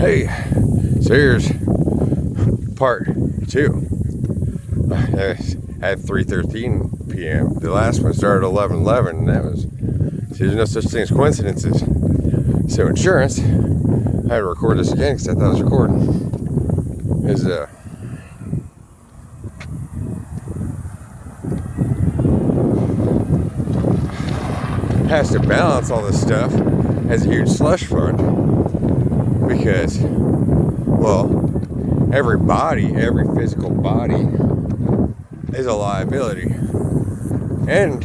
Hey, so here's part 2 at 3:13 p.m. The last one started at 11:11, and that was, see, there's no such thing as coincidences. So insurance, I had to record this again because I thought it was recording, is has to balance all this stuff as a huge slush fund because, well, every physical body is a liability and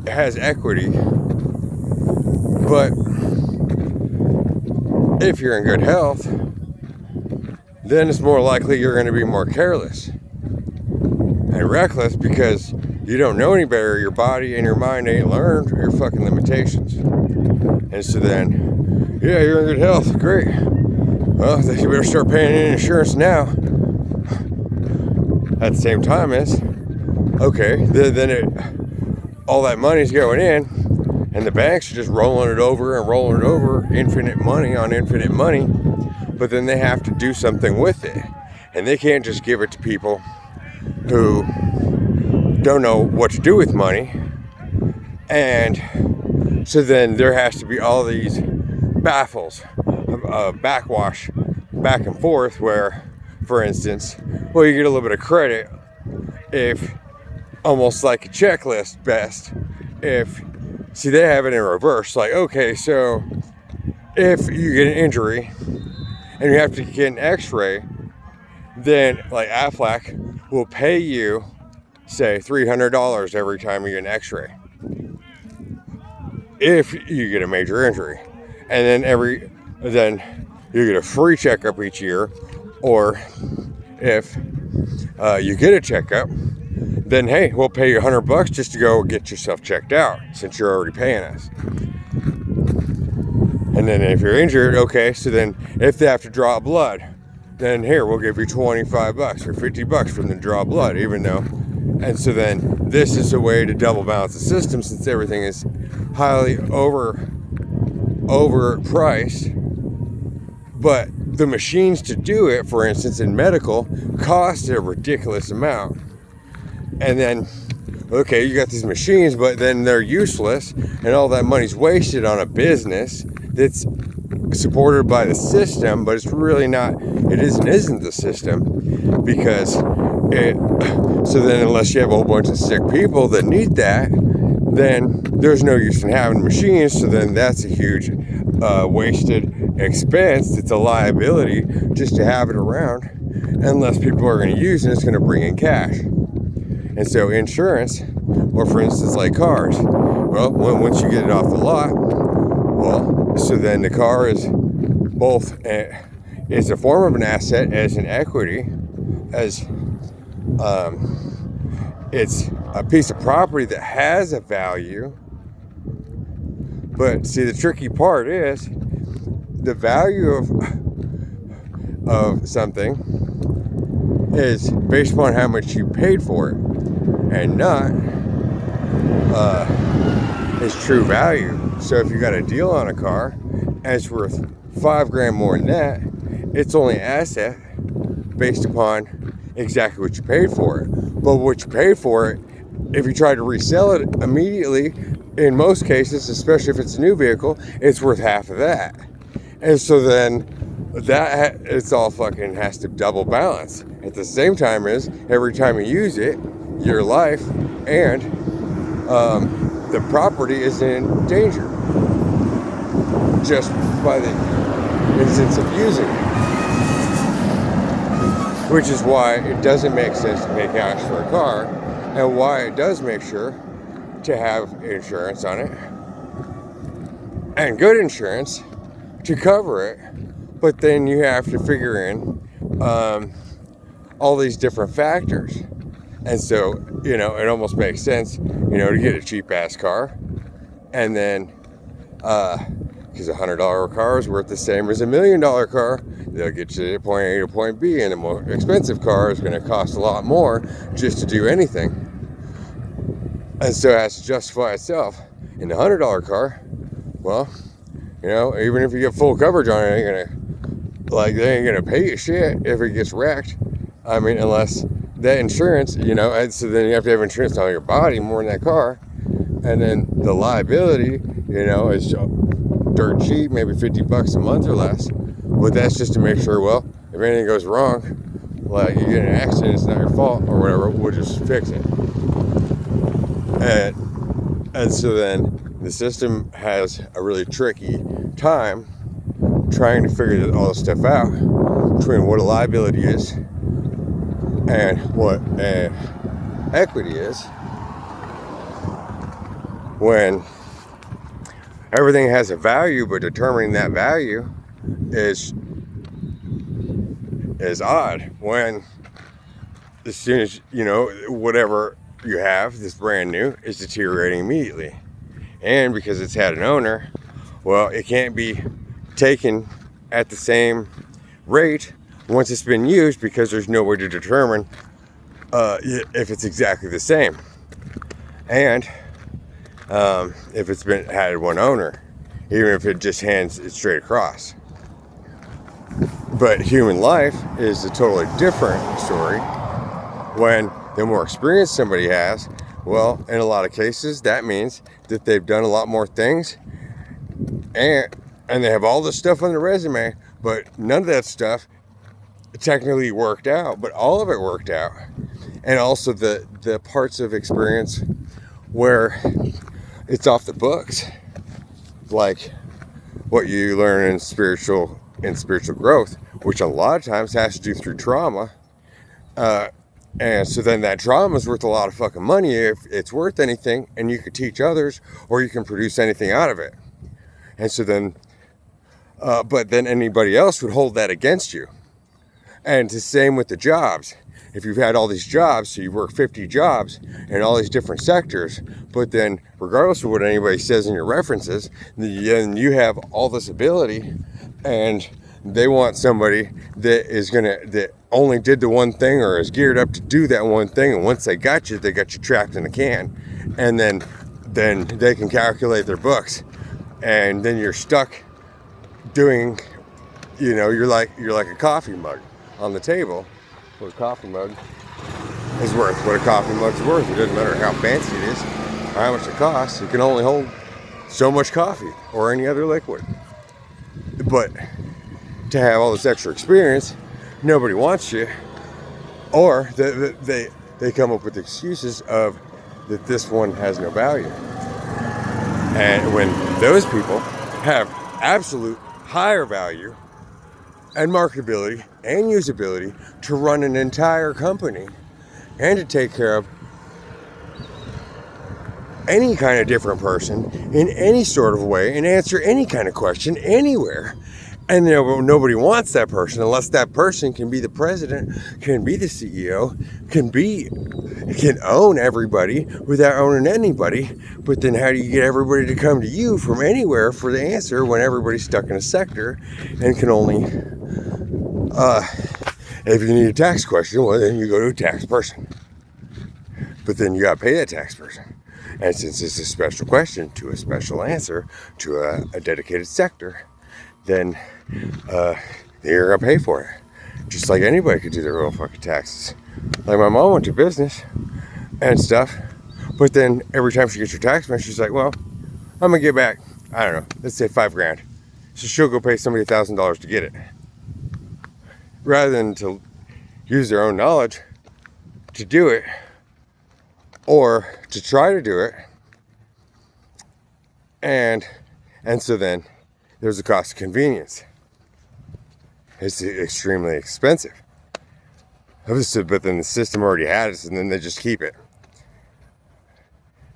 it has equity, but if you're in good health, then it's more likely you're going to be more careless and reckless because you don't know any better. Your body and your mind ain't learned your fucking limitations. And so then, yeah, you're in good health, great. Well, you better start paying in insurance now. At the same time as, okay, then all that money's going in, and the banks are just rolling it over, infinite money on infinite money, but then they have to do something with it. And they can't just give it to people who don't know what to do with money. And so then there has to be all these backwash back and forth where, for instance, well, you get a little bit of credit if, almost like a checklist best, if, see, they have it in reverse, like, okay, so if you get an injury and you have to get an x-ray, then like Aflac will pay you, say, $300 every time you get an x-ray if you get a major injury, and then you get a free checkup each year. Or if you get a checkup, then hey, we'll pay you $100 just to go get yourself checked out since you're already paying us. And then if you're injured, okay, so then if they have to draw blood, then here, we'll give you $25 or $50 from the draw blood, even though. And so then this is a way to double balance the system since everything is highly overpriced. But the machines to do it, for instance, in medical, cost a ridiculous amount. And then, okay, you got these machines, but then they're useless, and all that money's wasted on a business that's supported by the system, but it's really not, it isn't the system, because so then unless you have a whole bunch of sick people that need that, then there's no use in having machines, so then that's a huge wasted expense. It's a liability just to have it around, unless people are going to use it, it's going to bring in cash. And so insurance, or for instance like cars, well, once you get it off the lot, well, so then the car is both is a form of an asset as an equity, as it's a piece of property that has a value. But see, the tricky part is the value of something is based upon how much you paid for it, and not its true value. So if you got a deal on a car and it's worth $5,000 more than that, it's only an asset based upon exactly what you paid for it. But what you paid for it, if you try to resell it immediately, in most cases, especially if it's a new vehicle, it's worth half of that. And so then that it's all fucking has to double balance. At the same time as every time you use it, your life and the property is in danger just by the instance of using it. Which is why it doesn't make sense to pay cash for a car, and why it does make sure to have insurance on it, and good insurance to cover it. But then you have to figure in all these different factors. And so, you know, it almost makes sense, you know, to get a cheap ass car, and then because a $100 car is worth the same as $1 million car. They'll get you to point A to point B, and a more expensive car is going to cost a lot more just to do anything. And so it has to justify itself. In the $100 car, well, You know, even if you get full coverage on it, they ain't gonna pay you shit if it gets wrecked. I mean, unless that insurance, and so then you have to have insurance on your body more than that car. And then the liability, is dirt cheap, maybe $50 a month or less. But that's just to make sure, well, if anything goes wrong, like you get in an accident, it's not your fault or whatever, we'll just fix it. And so then the system has a really tricky time trying to figure all this stuff out between what a liability is and what equity is, when everything has a value, but determining that value is odd. When as soon as whatever you have that's brand new is deteriorating immediately, and because it's had an owner, well, it can't be taken at the same rate once it's been used, because there's no way to determine if it's exactly the same, and if it's had one owner, even if it just hands it straight across. But human life is a totally different story. When the more experience somebody has, well, in a lot of cases, that means that they've done a lot more things, and they have all this stuff on their resume, but none of that stuff technically worked out, but all of it worked out. And also the parts of experience where it's off the books, like what you learn in spiritual growth, which a lot of times has to do through trauma. And so then that trauma is worth a lot of fucking money if it's worth anything, and you could teach others, or you can produce anything out of it. And so then, but then anybody else would hold that against you. And the same with the jobs. If you've had all these jobs, so you work 50 jobs in all these different sectors, but then regardless of what anybody says in your references, then you have all this ability, and they want somebody that only did the one thing, or is geared up to do that one thing, and once they got you trapped in a can, and then they can calculate their books, and then you're stuck doing, you're like a coffee mug on the table. What a coffee mug is worth. What a coffee mug's worth. It doesn't matter how fancy it is or how much it costs. It can only hold so much coffee or any other liquid. But to have all this extra experience, nobody wants you, or they come up with excuses of that this one has no value. And when those people have absolute higher value and marketability and usability to run an entire company and to take care of any kind of different person in any sort of way and answer any kind of question anywhere. And nobody wants that person unless that person can be the president, can be the CEO, can own everybody without owning anybody. But then how do you get everybody to come to you from anywhere for the answer when everybody's stuck in a sector and can only, if you need a tax question, well, then you go to a tax person. But then you got to pay that tax person. And since it's a special question to a special answer to a dedicated sector, then you're gonna pay for it. Just like anybody could do their own fucking taxes. Like my mom went to business and stuff, but then every time she gets her tax man, she's like, well, I'm gonna get back, I don't know, let's say $5,000. So she'll go pay somebody $1,000 to get it, rather than to use their own knowledge to do it, or to try to do it. And so then there's a cost of convenience. It's extremely expensive. But then the system already had it, and then they just keep it.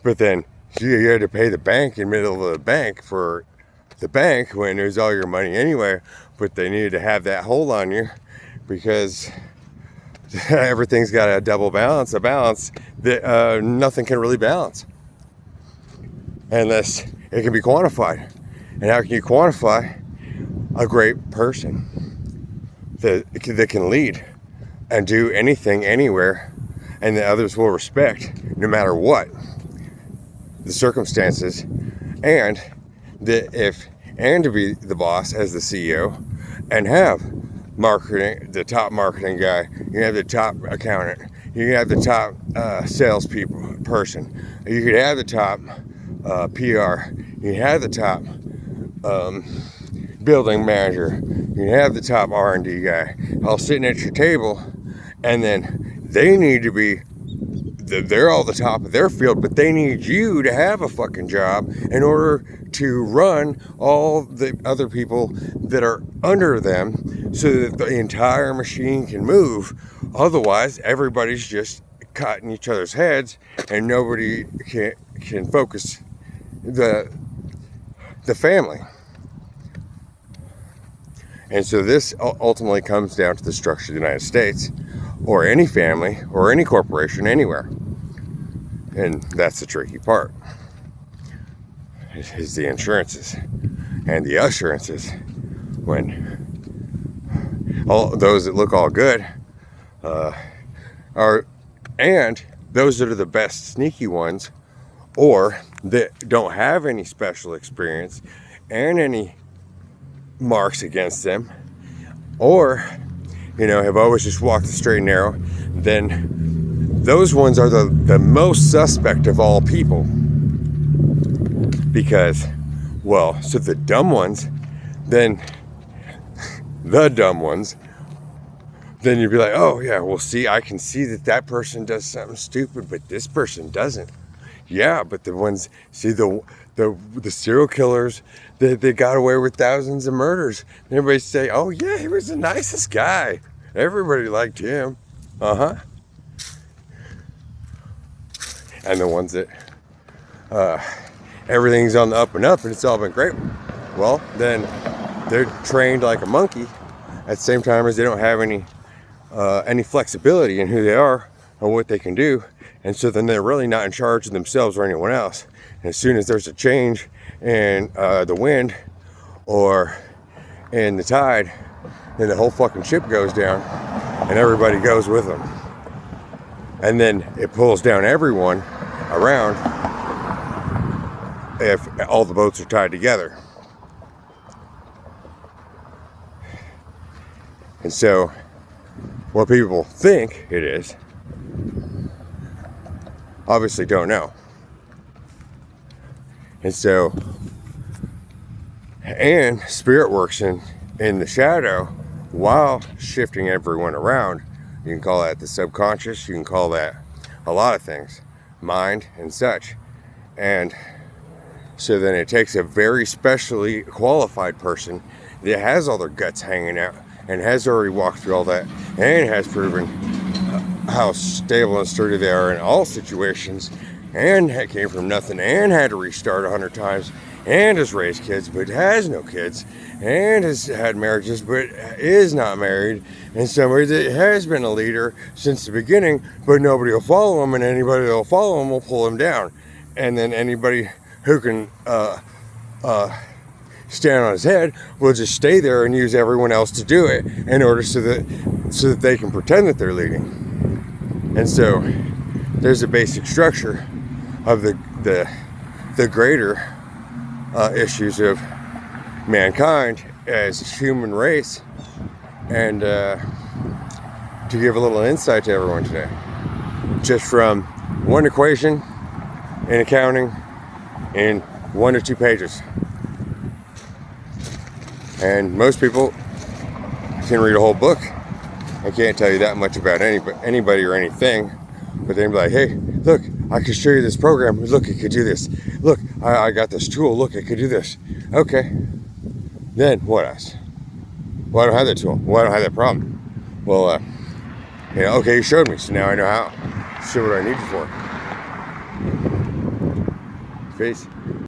But then you had to pay the bank in the middle of the bank for the bank when it was all your money anyway. But they needed to have that hold on you because everything's got a double balance, a balance that nothing can really balance unless it can be quantified. And how can you quantify a great person that can lead and do anything anywhere, and that others will respect no matter what the circumstances, and that if and to be the boss as the CEO, and have marketing, the top marketing guy. You have the top accountant. You can have the top salespeople person. You could have the top PR. You have the top building manager. You have the top R&D guy all sitting at your table, and then they need to be, they're all the top of their field, but they need you to have a fucking job in order to run all the other people that are under them so that the entire machine can move. Otherwise, everybody's just cutting each other's heads and nobody can focus the family. And so this ultimately comes down to the structure of the United States, or any family, or any corporation anywhere. And that's the tricky part, is the insurances and the assurances. When all those that look all good are, and those that are the best sneaky ones, or that don't have any special experience and any marks against them, or have always just walked the straight and narrow, then those ones are the most suspect of all people. Because, well, so the dumb ones, then you'd be like, oh yeah, well, see, I can see that person does something stupid, but this person doesn't. Yeah, but the ones, see, the serial killers, they got away with thousands of murders. And everybody say, oh yeah, he was the nicest guy. Everybody liked him. And the ones that everything's on the up and up and it's all been great, well, then they're trained like a monkey at the same time as they don't have any flexibility in who they are or what they can do. And so then they're really not in charge of themselves or anyone else. And as soon as there's a change in the wind or in the tide, then the whole fucking ship goes down and everybody goes with them. And then it pulls down everyone around if all the boats are tied together. And so what people think it is, obviously don't know. And so, and spirit works in the shadow while shifting everyone around. You can call that the subconscious, you can call that a lot of things, mind and such. And so then it takes a very specially qualified person that has all their guts hanging out and has already walked through all that and has proven how stable and sturdy they are in all situations, and came from nothing and had to restart 100 times, and has raised kids but has no kids, and has had marriages but is not married, and somebody that has been a leader since the beginning, but nobody will follow him, and anybody that will follow him will pull him down. And then anybody who can stand on his head will just stay there and use everyone else to do it in order so that they can pretend that they're leading. And so there's a basic structure of the greater issues of mankind as a human race. And to give a little insight to everyone today, just from one equation in accounting in 1 or 2 pages. And most people can read a whole book. I can't tell you that much about anybody or anything, but they'll be like, hey, look, I can show you this program. Look, it could do this. Look, I got this tool. Look, it could do this. Okay. Then what else? Well, I don't have that tool. Well, I don't have that problem. Well, okay, you showed me, so now I know how. Show what I need you for. Peace.